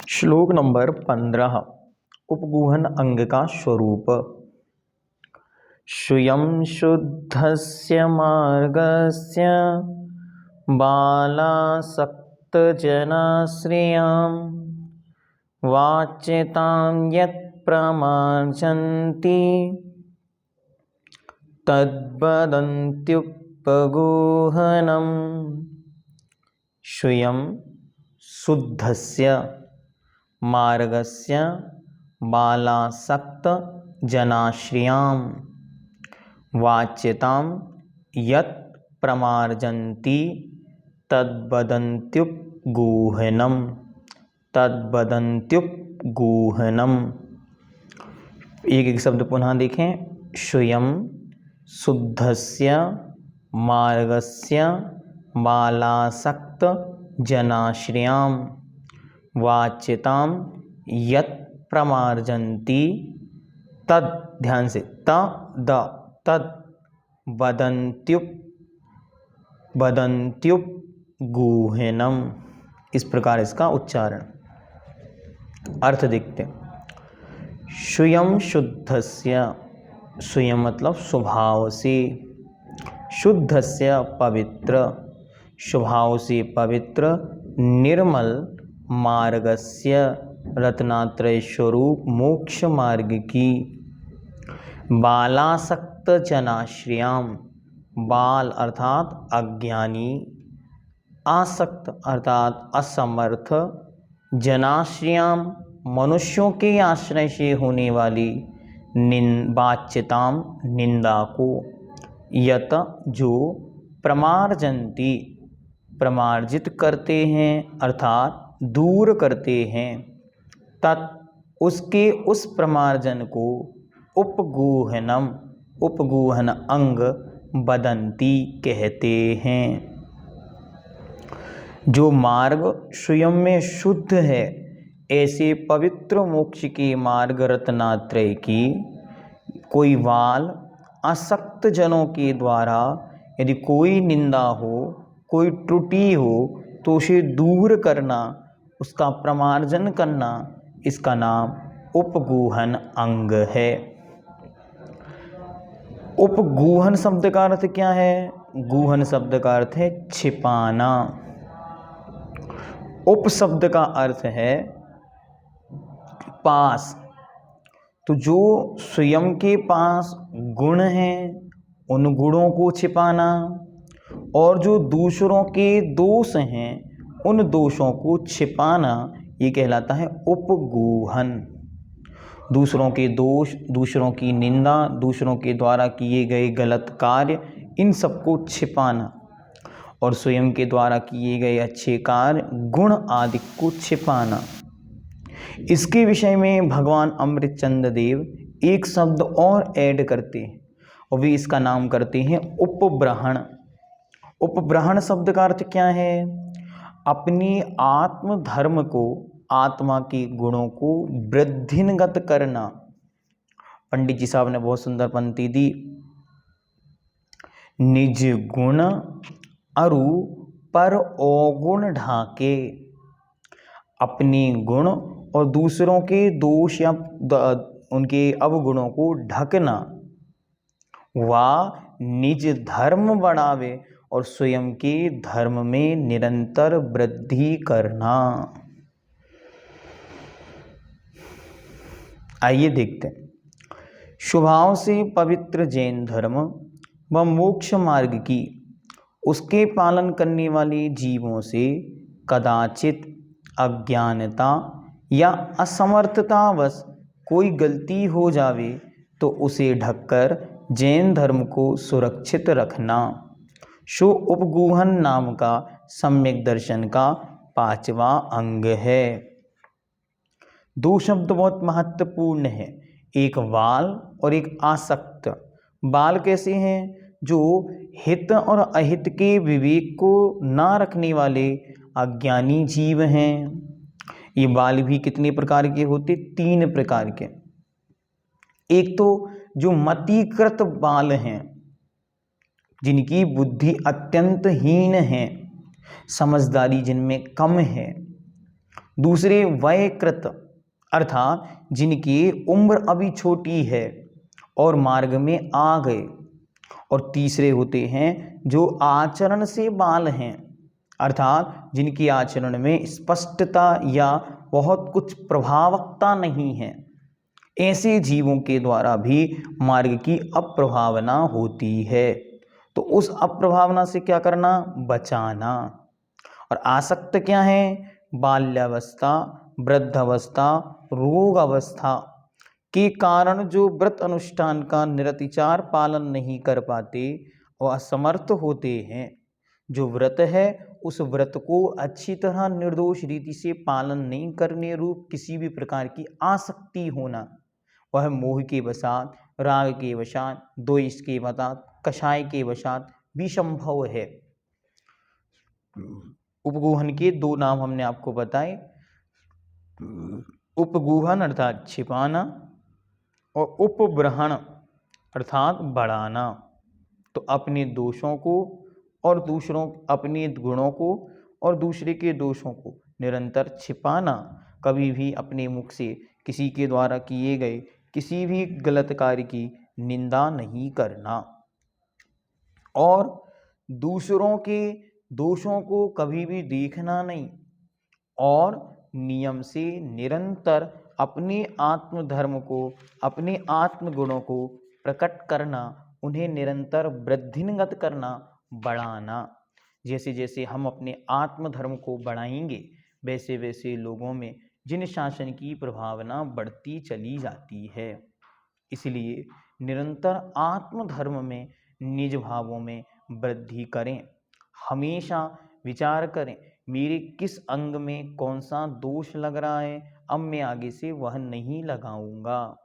श्लोक नंबर 15। उपगूहन अंग का स्वरूप। श्रूयं शुद्धस्य मार्गस्य बालासक्तजनाश्रयां वाच्यतां यत् प्रमार्जन्ति तद्वदन्त्युपगूहनम्। श्रूयं शुद्धस्य मार्गस्य बालासक्तजनाश्रयां वाच्यतां यत् प्रमार्जन्ति तद्वदन्त्युपगूहनम्। एक एक शब्द पुनः देखें। श्रूयं शुद्धस्य मार्गस्य बालासक्तजनाश्रयां वाच्यतां यत् प्रमार्जन्ति तद, ध्यान से तद वदन्त्युपगूहनम्। इस प्रकार इसका उच्चारण। अर्थ देखते हैं। श्रूयं शुद्धस्य, श्रूयं मतलब स्वभाव से, शुद्धस्य पवित्र, स्वभाव से पवित्र, निर्मल, मार्गस्य रत्नात्रय स्वरूप मोक्ष मार्ग की, बालासक्त जनाश्रयाम, बाल अर्थात अज्ञानी, आसक्त अर्थात असमर्थ, जनाश्रयाम मनुष्यों के आश्रय से होने वाली, वाच्यताम निंदा को, यत जो, प्रमार्जन्ति प्रमार्जित करते हैं अर्थात दूर करते हैं, तत् उसके उस प्रमार्जन को, उपगूहनम उपगूहन अंग, वदन्ति कहते हैं। जो मार्ग स्वयं में शुद्ध है, ऐसे पवित्र मोक्ष के मार्ग रत्नात्रय की कोई बाल असक्त जनों के द्वारा यदि कोई निंदा हो, कोई त्रुटि हो, तो उसे दूर करना, उसका प्रमार्जन करना, इसका नाम उपगूहन अंग है। उपगूहन शब्द का अर्थ क्या है? गूहन शब्द का अर्थ है छिपाना। उप शब्द का अर्थ है पास। तो जो स्वयं के पास गुण हैं, उन गुणों को छिपाना, और जो दूसरों के दोष हैं, उन दोषों को छिपाना, ये कहलाता है उपगूहन। दूसरों के दोष, दूसरों की निंदा, दूसरों के द्वारा किए गए गलत कार्य, इन सबको छिपाना, और स्वयं के द्वारा किए गए अच्छे कार्य, गुण आदि को छिपाना। इसके विषय में भगवान अमृतचंद्र देव एक शब्द और ऐड करते हैं, और वे इसका नाम करते हैं उपब्रहण। उपब्रहण शब्द का अर्थ क्या है? अपनी आत्म धर्म को, आत्मा के गुणों को वृद्धिंगत करना। पंडित जी साहब ने बहुत सुंदर पंक्ति दी। निज गुण अरु पर अवगुण ढाके। अपने गुण और दूसरों के दोष या उनके अवगुणों को ढकना, वा निज धर्म बढ़ावे, और स्वयं के धर्म में निरंतर वृद्धि करना। आइए देखते हैं। स्वभाव से पवित्र जैन धर्म व मोक्ष मार्ग की, उसके पालन करने वाले जीवों से कदाचित अज्ञानता या असमर्थतावश कोई गलती हो जावे, तो उसे ढककर जैन धर्म को सुरक्षित रखना, सो उपगूहन नाम का सम्यक दर्शन का 5वां अंग है। दो शब्द बहुत महत्वपूर्ण है, एक बाल और एक आसक्त। बाल कैसे हैं? जो हित और अहित के विवेक को ना रखने वाले अज्ञानी जीव हैं। ये बाल भी कितने प्रकार के होते? 3 प्रकार के। एक तो जो मतीकृत बाल हैं, जिनकी बुद्धि अत्यंत हीन है, समझदारी जिनमें कम है, दूसरे वयकृत अर्थात जिनकी उम्र अभी छोटी है और मार्ग में आ गए, और तीसरे होते हैं जो आचरण से बाल हैं, अर्थात जिनकी आचरण में स्पष्टता या बहुत कुछ प्रभावकता नहीं है। ऐसे जीवों के द्वारा भी मार्ग की अप्रभावना होती है। तो उस अप्रभावना से क्या करना? बचाना। और आसक्त क्या है? बाल्यावस्था, वृद्धावस्था, रोग अवस्था के कारण जो व्रत अनुष्ठान का निरतिचार पालन नहीं कर पाते और असमर्थ होते हैं। जो व्रत है उस व्रत को अच्छी तरह निर्दोष रीति से पालन नहीं करने रूप किसी भी प्रकार की आसक्ति होना, वह मोह के वशात, राग के वशात, द्वेष के वशात, कषाय के वशात भी संभव है। उपगूहन के दो नाम हमने आपको बताए। उपगूहन अर्थात छिपाना और उपब्रहण अर्थात बढ़ाना। तो अपने दोषों को और अपने गुणों को और दूसरे के दोषों को निरंतर छिपाना, कभी भी अपने मुख से किसी के द्वारा किए गए किसी भी गलत कार्य की निंदा नहीं करना, और दूसरों के दोषों को कभी भी देखना नहीं, और नियम से निरंतर अपने आत्मधर्म को, अपने आत्मगुणों को प्रकट करना, उन्हें निरंतर वृद्धिंगत करना, बढ़ाना। जैसे जैसे हम अपने आत्मधर्म को बढ़ाएंगे वैसे वैसे लोगों में जिन शासन की प्रभावना बढ़ती चली जाती है। इसलिए निरंतर आत्मधर्म में, निज भावों में वृद्धि करें। हमेशा विचार करें मेरे किस अंग में कौन सा दोष लग रहा है, अब मैं आगे से वह नहीं लगाऊंगा।